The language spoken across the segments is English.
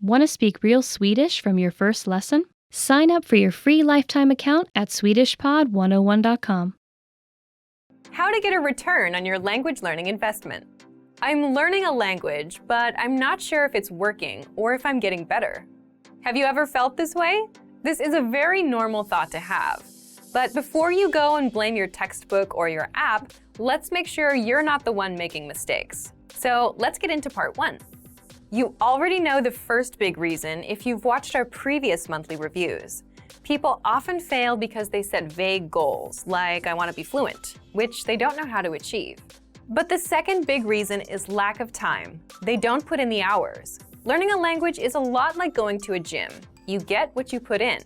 Want to speak real Swedish from your first lesson? Sign up for your free lifetime account at SwedishPod101.com. How to get a return on your language learning investment. I'm learning a language, but I'm not sure if it's working or if I'm getting better. Have you ever felt this way? This is a very normal thought to have. But before you go and blame your textbook or your app, let's make sure you're not the one making mistakes. So let's get into part 1. You already know the first big reason if you've watched our previous monthly reviews. People often fail because they set vague goals, like I want to be fluent, which they don't know how to achieve. But the second big reason is lack of time. They don't put in the hours. Learning a language is a lot like going to a gym. You get what you put in.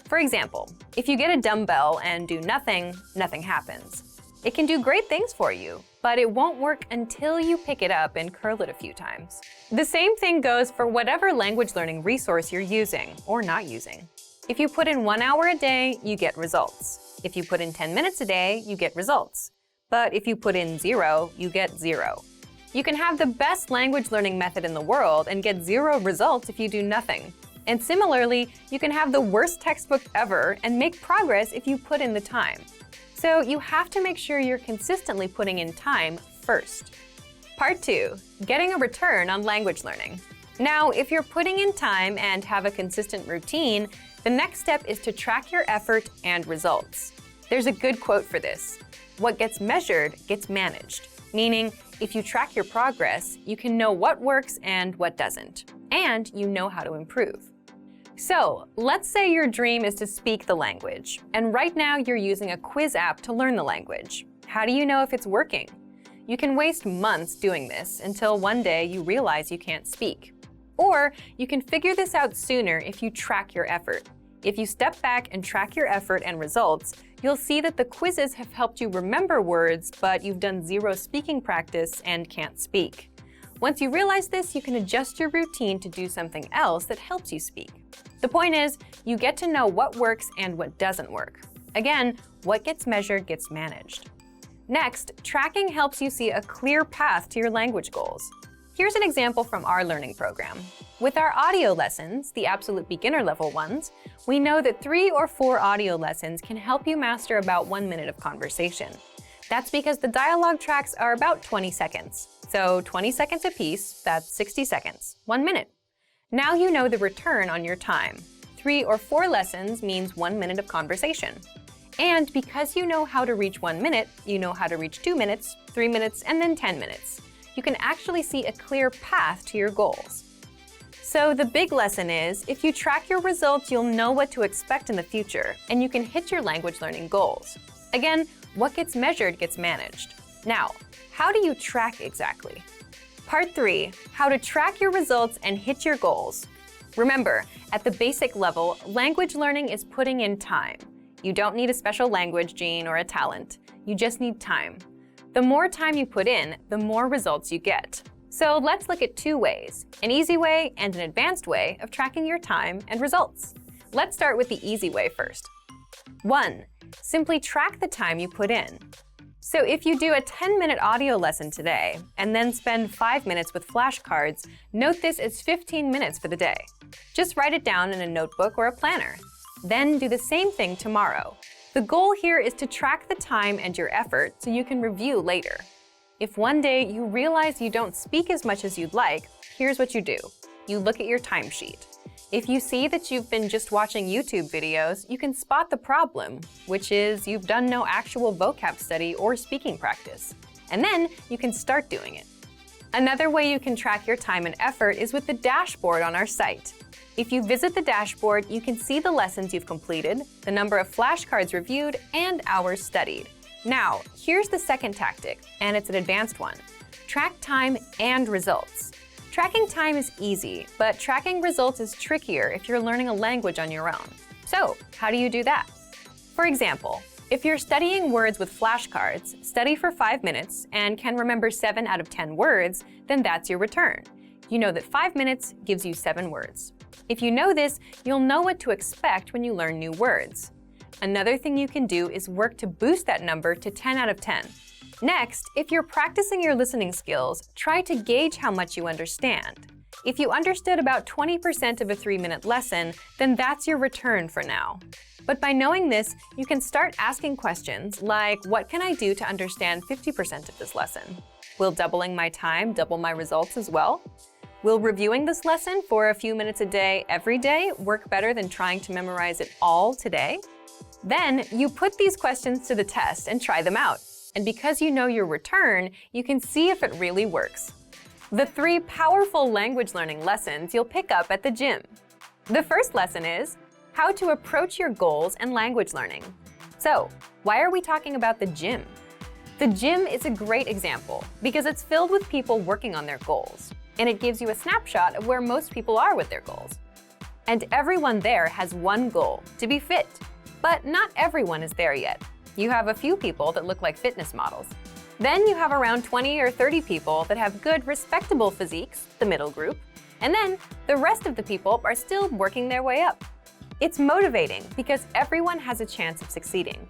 For example, if you get a dumbbell and do nothing, nothing happens. It can do great things for you, but it won't work until you pick it up and curl it a few times. The same thing goes for whatever language learning resource you're using or not using. If you put in 1 hour a day, you get results. If you put in 10 minutes a day, you get results. But if you put in 0, you get 0. You can have the best language learning method in the world and get 0 results if you do nothing. And similarly, you can have the worst textbook ever and make progress if you put in the time. So you have to make sure you're consistently putting in time first. Part 2. Getting a return on language learning. Now, if you're putting in time and have a consistent routine, the next step is to track your effort and results. There's a good quote for this. What gets measured gets managed. Meaning, if you track your progress, you can know what works and what doesn't. And you know how to improve. So, let's say your dream is to speak the language, and right now you're using a quiz app to learn the language. How do you know if it's working? You can waste months doing this until one day you realize you can't speak. Or you can figure this out sooner if you track your effort. If you step back and track your effort and results, you'll see that the quizzes have helped you remember words, but you've done 0 speaking practice and can't speak. Once you realize this, you can adjust your routine to do something else that helps you speak. The point is, you get to know what works and what doesn't work. Again, what gets measured gets managed. Next, tracking helps you see a clear path to your language goals. Here's an example from our learning program. With our audio lessons, the absolute beginner level ones, we know that 3 or 4 audio lessons can help you master about 1 minute of conversation. That's because the dialogue tracks are about 20 seconds. So 20 seconds apiece, that's 60 seconds, 1 minute. Now you know the return on your time. 3 or 4 lessons means 1 minute of conversation. And because you know how to reach 1 minute, you know how to reach 2 minutes, 3 minutes, and then 10 minutes. You can actually see a clear path to your goals. So the big lesson is, if you track your results, you'll know what to expect in the future, and you can hit your language learning goals. Again, what gets measured gets managed. Now, how do you track exactly? Part 3, how to track your results and hit your goals. Remember, at the basic level, language learning is putting in time. You don't need a special language gene or a talent. You just need time. The more time you put in, the more results you get. So let's look at 2 ways, an easy way and an advanced way of tracking your time and results. Let's start with the easy way first. 1. Simply track the time you put in. So if you do a 10-minute audio lesson today and then spend 5 minutes with flashcards, note this as 15 minutes for the day. Just write it down in a notebook or a planner. Then do the same thing tomorrow. The goal here is to track the time and your effort so you can review later. If one day you realize you don't speak as much as you'd like, here's what you do. You look at your timesheet. If you see that you've been just watching YouTube videos, you can spot the problem, which is you've done no actual vocab study or speaking practice. And then you can start doing it. Another way you can track your time and effort is with the dashboard on our site. If you visit the dashboard, you can see the lessons you've completed, the number of flashcards reviewed, and hours studied. Now, here's the second tactic, and it's an advanced one. Track time and results. Tracking time is easy, but tracking results is trickier if you're learning a language on your own. So, how do you do that? For example, if you're studying words with flashcards, study for 5 minutes and can remember 7 out of 10 words, then that's your return. You know that 5 minutes gives you 7 words. If you know this, you'll know what to expect when you learn new words. Another thing you can do is work to boost that number to 10 out of 10. Next, if you're practicing your listening skills, try to gauge how much you understand. If you understood about 20% of a 3-minute lesson, then that's your return for now. But by knowing this, you can start asking questions like, what can I do to understand 50% of this lesson? Will doubling my time double my results as well? Will reviewing this lesson for a few minutes a day every day work better than trying to memorize it all today? Then you put these questions to the test and try them out. And because you know your return, you can see if it really works. The 3 powerful language learning lessons you'll pick up at the gym. The first lesson is how to approach your goals and language learning. So, why are we talking about the gym? The gym is a great example because it's filled with people working on their goals, and it gives you a snapshot of where most people are with their goals. And everyone there has one goal, to be fit. But not everyone is there yet. You have a few people that look like fitness models. Then you have around 20 or 30 people that have good, respectable physiques, the middle group. And then the rest of the people are still working their way up. It's motivating because everyone has a chance of succeeding.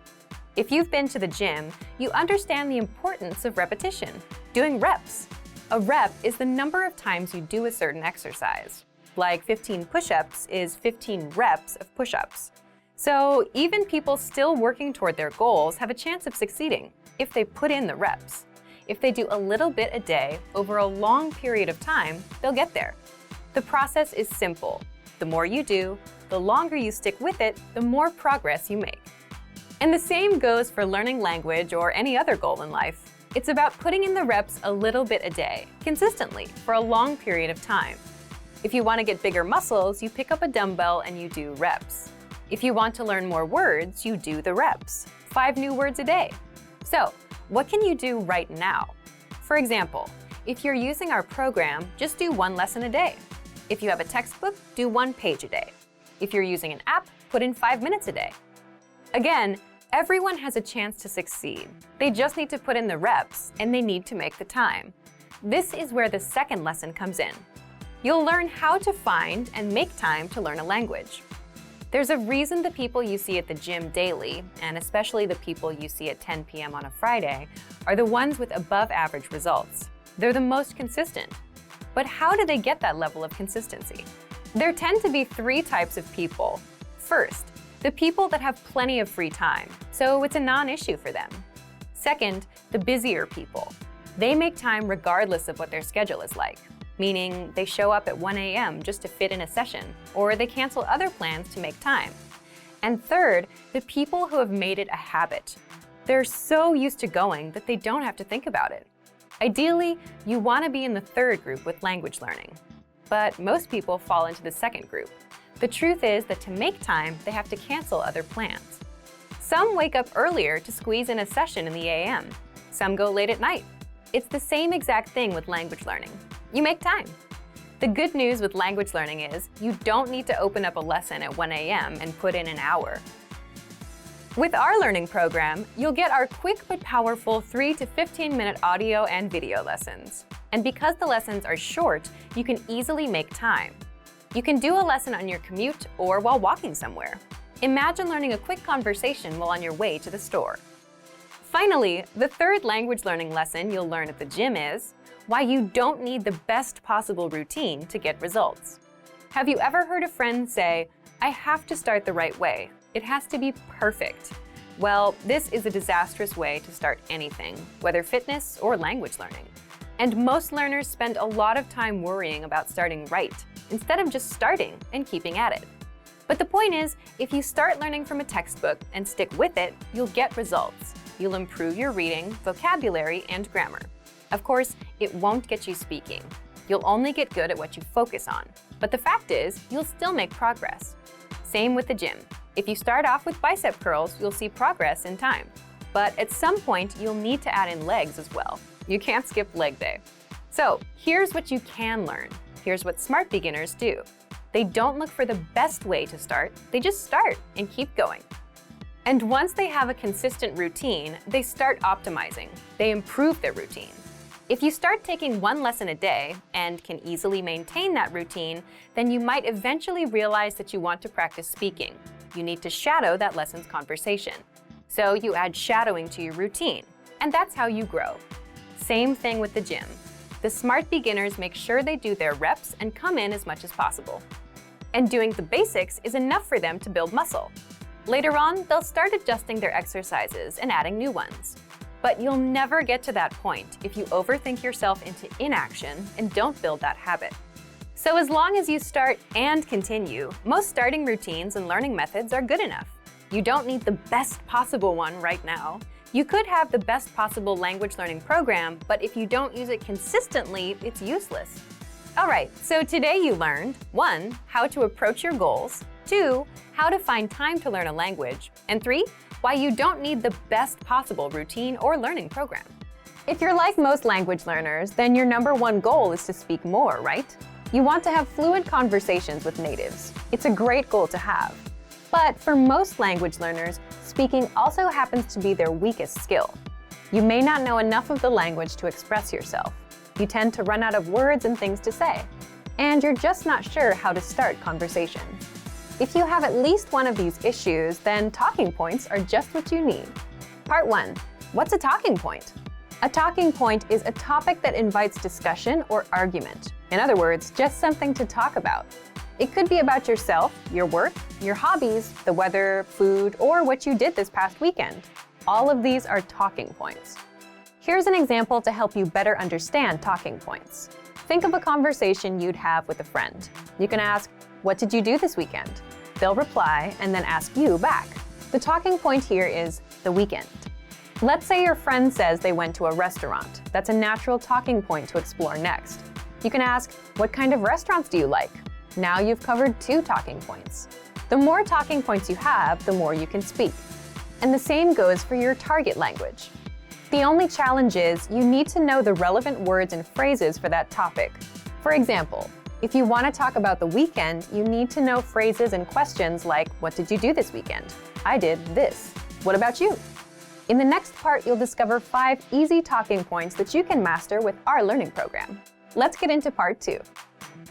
If you've been to the gym, you understand the importance of repetition, doing reps. A rep is the number of times you do a certain exercise. Like 15 push-ups is 15 reps of push-ups. So even people still working toward their goals have a chance of succeeding if they put in the reps. If they do a little bit a day over a long period of time, they'll get there. The process is simple. The more you do, the longer you stick with it, the more progress you make. And the same goes for learning language or any other goal in life. It's about putting in the reps a little bit a day, consistently, for a long period of time. If you want to get bigger muscles, you pick up a dumbbell and you do reps. If you want to learn more words, you do the reps, 5 new words a day. So, what can you do right now? For example, if you're using our program, just do 1 lesson a day. If you have a textbook, do 1 page a day. If you're using an app, put in 5 minutes a day. Again, everyone has a chance to succeed. They just need to put in the reps, and they need to make the time. This is where the second lesson comes in. You'll learn how to find and make time to learn a language. There's a reason the people you see at the gym daily, and especially the people you see at 10 p.m. on a Friday, are the ones with above-average results. They're the most consistent. But how do they get that level of consistency? There tend to be 3 types of people. First, the people that have plenty of free time, so it's a non-issue for them. Second, the busier people. They make time regardless of what their schedule is like, meaning they show up at 1 a.m. just to fit in a session, or they cancel other plans to make time. And third, the people who have made it a habit. They're so used to going that they don't have to think about it. Ideally, you want to be in the third group with language learning. But most people fall into the second group. The truth is that to make time, they have to cancel other plans. Some wake up earlier to squeeze in a session in the a.m. Some go late at night. It's the same exact thing with language learning. You make time. The good news with language learning is you don't need to open up a lesson at 1 a.m. and put in an hour. With our learning program, you'll get our quick but powerful 3 to 15-minute audio and video lessons. And because the lessons are short, you can easily make time. You can do a lesson on your commute or while walking somewhere. Imagine learning a quick conversation while on your way to the store. Finally, the third language learning lesson you'll learn at the gym is why you don't need the best possible routine to get results. Have you ever heard a friend say, "I have to start the right way. It has to be perfect"? Well, this is a disastrous way to start anything, whether fitness or language learning. And most learners spend a lot of time worrying about starting right, instead of just starting and keeping at it. But the point is, if you start learning from a textbook and stick with it, you'll get results. You'll improve your reading, vocabulary, and grammar. Of course, it won't get you speaking. You'll only get good at what you focus on. But the fact is, you'll still make progress. Same with the gym. If you start off with bicep curls, you'll see progress in time. But at some point, you'll need to add in legs as well. You can't skip leg day. So here's what you can learn. Here's what smart beginners do. They don't look for the best way to start. They just start and keep going. And once they have a consistent routine, they start optimizing. They improve their routine. If you start taking 1 lesson a day and can easily maintain that routine, then you might eventually realize that you want to practice speaking. You need to shadow that lesson's conversation. So you add shadowing to your routine, and that's how you grow. Same thing with the gym. The smart beginners make sure they do their reps and come in as much as possible. And doing the basics is enough for them to build muscle. Later on, they'll start adjusting their exercises and adding new ones. But you'll never get to that point if you overthink yourself into inaction and don't build that habit. So as long as you start and continue, most starting routines and learning methods are good enough. You don't need the best possible one right now. You could have the best possible language learning program, but if you don't use it consistently, it's useless. All right, so today you learned 1. How to approach your goals, 2. How to find time to learn a language, and 3. Why you don't need the best possible routine or learning program. If you're like most language learners, then your #1 goal is to speak more, right? You want to have fluent conversations with natives. It's a great goal to have. But for most language learners, speaking also happens to be their weakest skill. You may not know enough of the language to express yourself. You tend to run out of words and things to say. And you're just not sure how to start conversations. If you have at least one of these issues, then talking points are just what you need. Part 1. What's a talking point? A talking point is a topic that invites discussion or argument. In other words, just something to talk about. It could be about yourself, your work, your hobbies, the weather, food, or what you did this past weekend. All of these are talking points. Here's an example to help you better understand talking points. Think of a conversation you'd have with a friend. You can ask, "What did you do this weekend?" They'll reply and then ask you back. The talking point here is the weekend. Let's say your friend says they went to a restaurant. That's a natural talking point to explore next. You can ask, "What kind of restaurants do you like?" Now you've covered 2 talking points. The more talking points you have, the more you can speak. And the same goes for your target language. The only challenge is you need to know the relevant words and phrases for that topic. For example, if you want to talk about the weekend, you need to know phrases and questions like, "What did you do this weekend?" "I did this." "What about you?" In the next part, you'll discover 5 easy talking points that you can master with our learning program. Let's get into Part 2.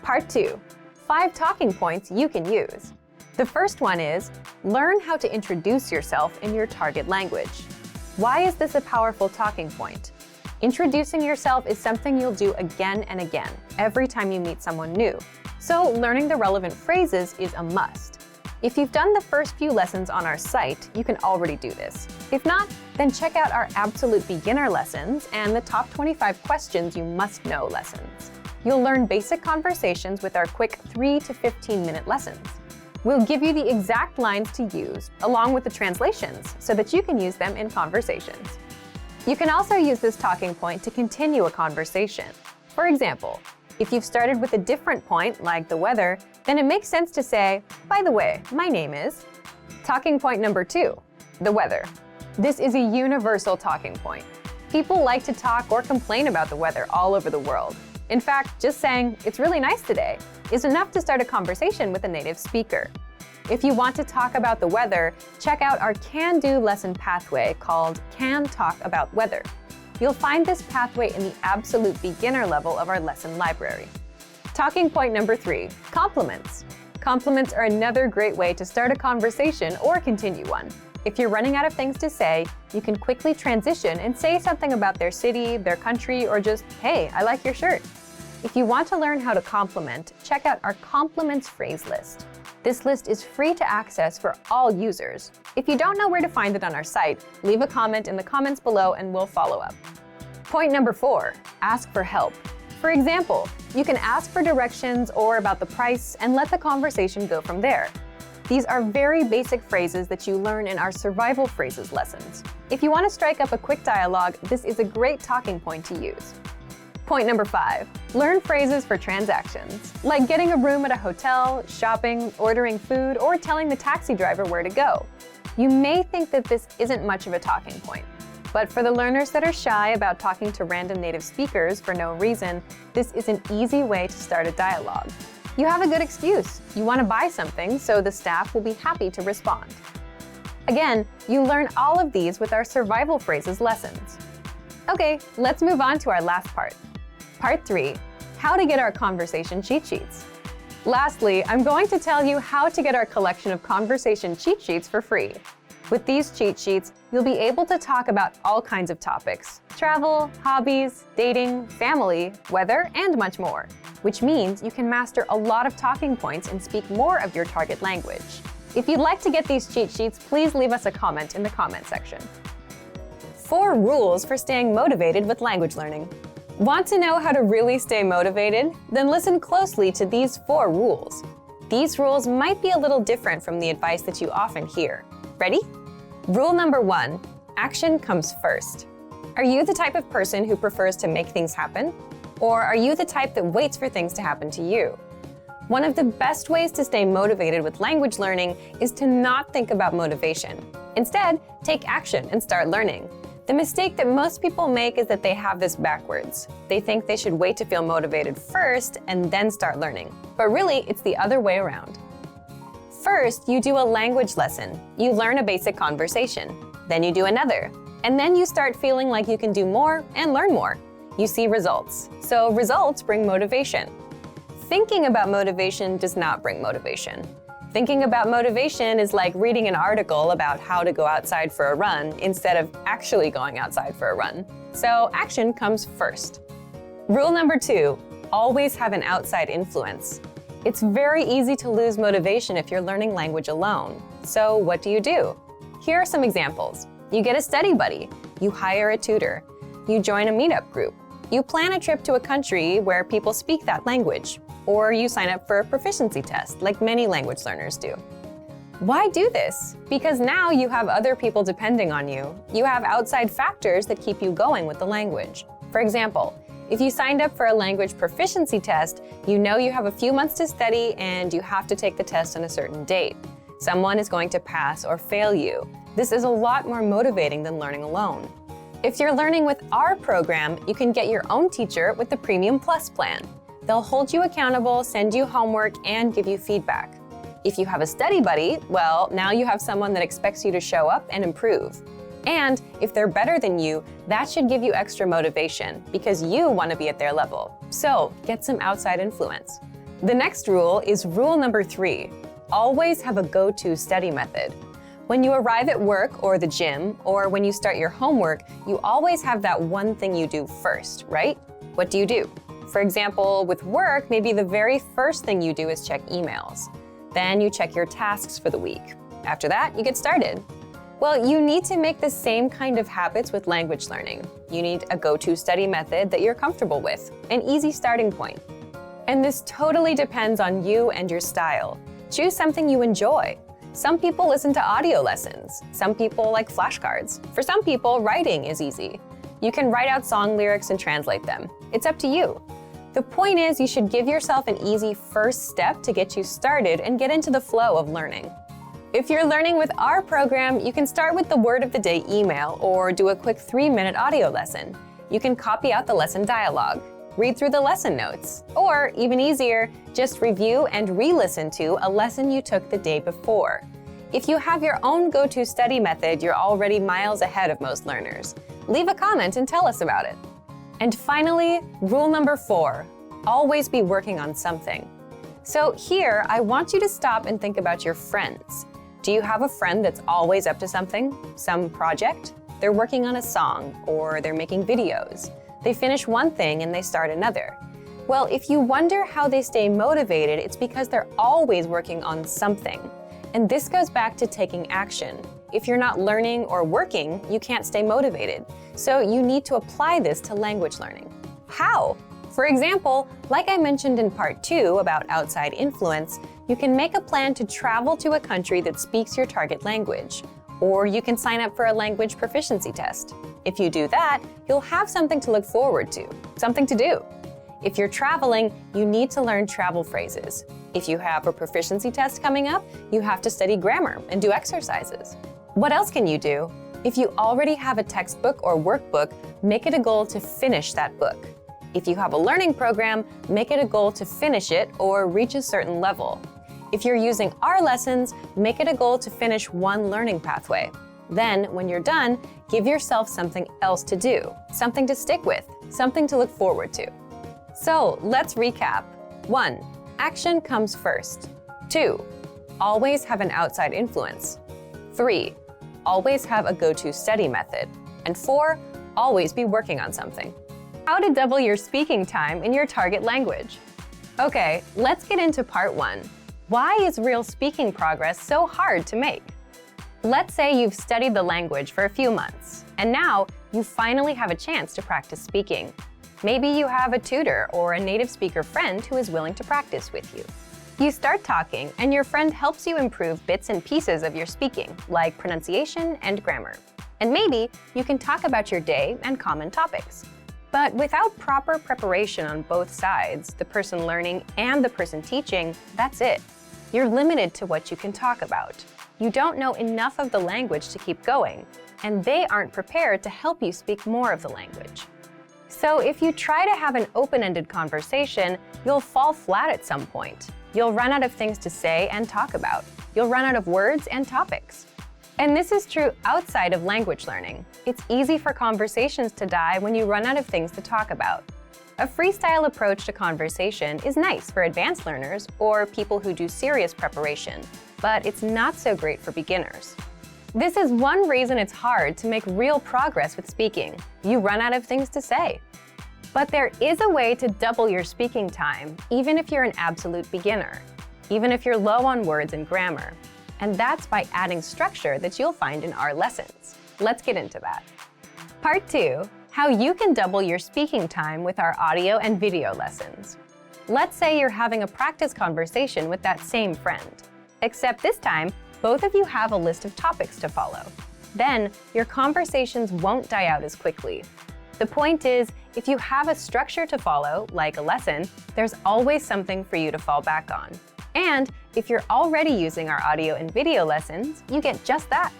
Part 2. 5 talking points you can use. The first one is, learn how to introduce yourself in your target language. Why is this a powerful talking point? Introducing yourself is something you'll do again and again, every time you meet someone new. So learning the relevant phrases is a must. If you've done the first few lessons on our site, you can already do this. If not, then check out our absolute beginner lessons and the top 25 questions you must know lessons. You'll learn basic conversations with our quick 3 to 15-minute lessons. We'll give you the exact lines to use, along with the translations, so that you can use them in conversations. You can also use this talking point to continue a conversation. For example, if you've started with a different point, like the weather, then it makes sense to say, "By the way, my name is." Talking point number 2, the weather. This is a universal talking point. People like to talk or complain about the weather all over the world. In fact, just saying, "It's really nice today," is enough to start a conversation with a native speaker. If you want to talk about the weather, check out our can-do lesson pathway called Can Talk About Weather. You'll find this pathway in the absolute beginner level of our lesson library. Talking point number 3, compliments. Compliments are another great way to start a conversation or continue one. If you're running out of things to say, you can quickly transition and say something about their city, their country, or just, "Hey, I like your shirt." If you want to learn how to compliment, check out our compliments phrase list. This list is free to access for all users. If you don't know where to find it on our site, leave a comment in the comments below and we'll follow up. Point number 4, ask for help. For example, you can ask for directions or about the price and let the conversation go from there. These are very basic phrases that you learn in our survival phrases lessons. If you want to strike up a quick dialogue, this is a great talking point to use. Point number 5, learn phrases for transactions, like getting a room at a hotel, shopping, ordering food, or telling the taxi driver where to go. You may think that this isn't much of a talking point, but for the learners that are shy about talking to random native speakers for no reason, this is an easy way to start a dialogue. You have a good excuse. You want to buy something, so the staff will be happy to respond. Again, you learn all of these with our survival phrases lessons. Okay, let's move on to our last part. Part 3, how to get our conversation cheat sheets. Lastly, I'm going to tell you how to get our collection of conversation cheat sheets for free. With these cheat sheets, you'll be able to talk about all kinds of topics: travel, hobbies, dating, family, weather, and much more, which means you can master a lot of talking points and speak more of your target language. If you'd like to get these cheat sheets, please leave us a comment in the comment section. 4 rules for staying motivated with language learning. Want to know how to really stay motivated? Then listen closely to these 4 rules. These rules might be a little different from the advice that you often hear. Ready? Rule number 1, action comes first. Are you the type of person who prefers to make things happen? Or are you the type that waits for things to happen to you? One of the best ways to stay motivated with language learning is to not think about motivation. Instead, take action and start learning. The mistake that most people make is that they have this backwards. They think they should wait to feel motivated first and then start learning. But really, it's the other way around. First, you do a language lesson. You learn a basic conversation. Then you do another. And then you start feeling like you can do more and learn more. You see results. So results bring motivation. Thinking about motivation does not bring motivation. Thinking about motivation is like reading an article about how to go outside for a run instead of actually going outside for a run. So action comes first. Rule number 2, always have an outside influence. It's very easy to lose motivation if you're learning language alone. So what do? Here are some examples. You get a study buddy. You hire a tutor. You join a meetup group. You plan a trip to a country where people speak that language. Or you sign up for a proficiency test, like many language learners do. Why do this? Because now you have other people depending on you. You have outside factors that keep you going with the language. For example, if you signed up for a language proficiency test, you know you have a few months to study and you have to take the test on a certain date. Someone is going to pass or fail you. This is a lot more motivating than learning alone. If you're learning with our program, you can get your own teacher with the Premium Plus plan. They'll hold you accountable, send you homework, and give you feedback. If you have a study buddy, well, now you have someone that expects you to show up and improve. And if they're better than you, that should give you extra motivation because you want to be at their level. So get some outside influence. The next rule is rule number 3. Always have a go-to study method. When you arrive at work or the gym, or when you start your homework, you always have that one thing you do first, right? What do? For example, with work, maybe the very first thing you do is check emails. Then you check your tasks for the week. After that, you get started. Well, you need to make the same kind of habits with language learning. You need a go-to study method that you're comfortable with, an easy starting point. And this totally depends on you and your style. Choose something you enjoy. Some people listen to audio lessons. Some people like flashcards. For some people, writing is easy. You can write out song lyrics and translate them. It's up to you. The point is, you should give yourself an easy first step to get you started and get into the flow of learning. If you're learning with our program, you can start with the word of the day email or do a quick 3-minute audio lesson. You can copy out the lesson dialogue, read through the lesson notes, or even easier, just review and re-listen to a lesson you took the day before. If you have your own go-to study method, you're already miles ahead of most learners. Leave a comment and tell us about it. And finally, rule number 4, always be working on something. So here, I want you to stop and think about your friends. Do you have a friend that's always up to something, some project? They're working on a song, or they're making videos. They finish one thing and they start another. Well, if you wonder how they stay motivated, it's because they're always working on something. And this goes back to taking action. If you're not learning or working, you can't stay motivated. So you need to apply this to language learning. How? For example, like I mentioned in part 2 about outside influence, you can make a plan to travel to a country that speaks your target language. Or you can sign up for a language proficiency test. If you do that, you'll have something to look forward to, something to do. If you're traveling, you need to learn travel phrases. If you have a proficiency test coming up, you have to study grammar and do exercises. What else can you do? If you already have a textbook or workbook, make it a goal to finish that book. If you have a learning program, make it a goal to finish it or reach a certain level. If you're using our lessons, make it a goal to finish one learning pathway. Then, when you're done, give yourself something else to do, something to stick with, something to look forward to. So, let's recap. 1. Action comes first. 2. Always have an outside influence. 3. always have a go-to study method. And 4, always be working on something. How to double your speaking time in your target language. Okay, let's get into part 1. Why is real speaking progress so hard to make? Let's say you've studied the language for a few months, and now you finally have a chance to practice speaking. Maybe you have a tutor or a native speaker friend who is willing to practice with you. You start talking, and your friend helps you improve bits and pieces of your speaking, like pronunciation and grammar. And maybe you can talk about your day and common topics. But without proper preparation on both sides, the person learning and the person teaching, that's it. You're limited to what you can talk about. You don't know enough of the language to keep going, and they aren't prepared to help you speak more of the language. So if you try to have an open-ended conversation, you'll fall flat at some point. You'll run out of things to say and talk about. You'll run out of words and topics. And this is true outside of language learning. It's easy for conversations to die when you run out of things to talk about. A freestyle approach to conversation is nice for advanced learners or people who do serious preparation, but it's not so great for beginners. This is one reason it's hard to make real progress with speaking. You run out of things to say. But there is a way to double your speaking time, even if you're an absolute beginner, even if you're low on words and grammar. And that's by adding structure that you'll find in our lessons. Let's get into that. Part 2, how you can double your speaking time with our audio and video lessons. Let's say you're having a practice conversation with that same friend, except this time, both of you have a list of topics to follow. Then, your conversations won't die out as quickly. The point is, if you have a structure to follow, like a lesson, there's always something for you to fall back on. And if you're already using our audio and video lessons, you get just that.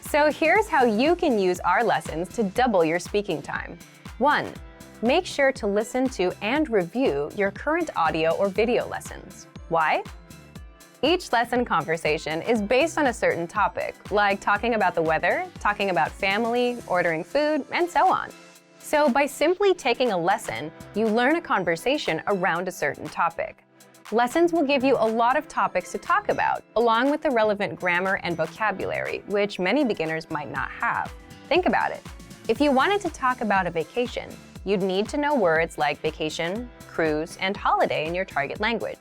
So here's how you can use our lessons to double your speaking time. 1. Make sure to listen to and review your current audio or video lessons. Why? Each lesson conversation is based on a certain topic, like talking about the weather, talking about family, ordering food, and so on. So by simply taking a lesson, you learn a conversation around a certain topic. Lessons will give you a lot of topics to talk about, along with the relevant grammar and vocabulary, which many beginners might not have. Think about it. If you wanted to talk about a vacation, you'd need to know words like vacation, cruise, and holiday in your target language.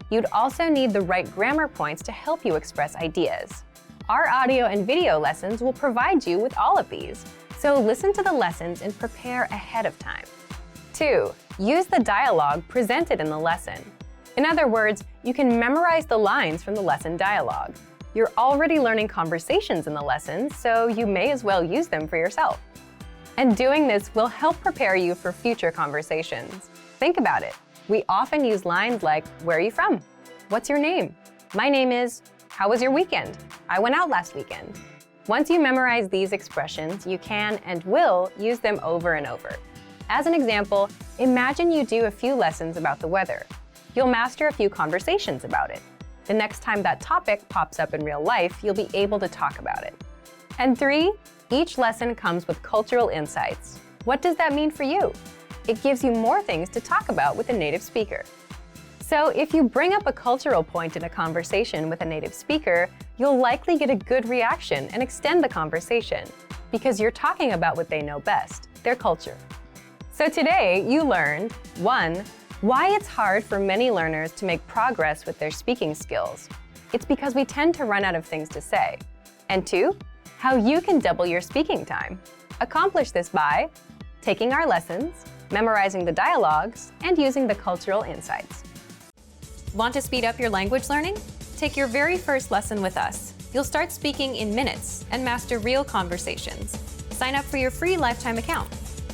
You'd also need the right grammar points to help you express ideas. Our audio and video lessons will provide you with all of these, so listen to the lessons and prepare ahead of time. 2. Use the dialogue presented in the lesson. In other words, you can memorize the lines from the lesson dialogue. You're already learning conversations in the lessons, so you may as well use them for yourself. And doing this will help prepare you for future conversations. Think about it. We often use lines like, "Where are you from? What's your name? My name is, how was your weekend? I went out last weekend." Once you memorize these expressions, you can and will use them over and over. As an example, imagine you do a few lessons about the weather. You'll master a few conversations about it. The next time that topic pops up in real life, you'll be able to talk about it. And 3, each lesson comes with cultural insights. What does that mean for you? It gives you more things to talk about with a native speaker. So if you bring up a cultural point in a conversation with a native speaker, you'll likely get a good reaction and extend the conversation, because you're talking about what they know best, their culture. So today you learned 1. Why it's hard for many learners to make progress with their speaking skills. It's because we tend to run out of things to say. And 2, how you can double your speaking time. Accomplish this by taking our lessons, memorizing the dialogues, and using the cultural insights. Want to speed up your language learning? Take your very first lesson with us. You'll start speaking in minutes and master real conversations. Sign up for your free lifetime account.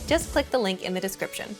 Just click the link in the description.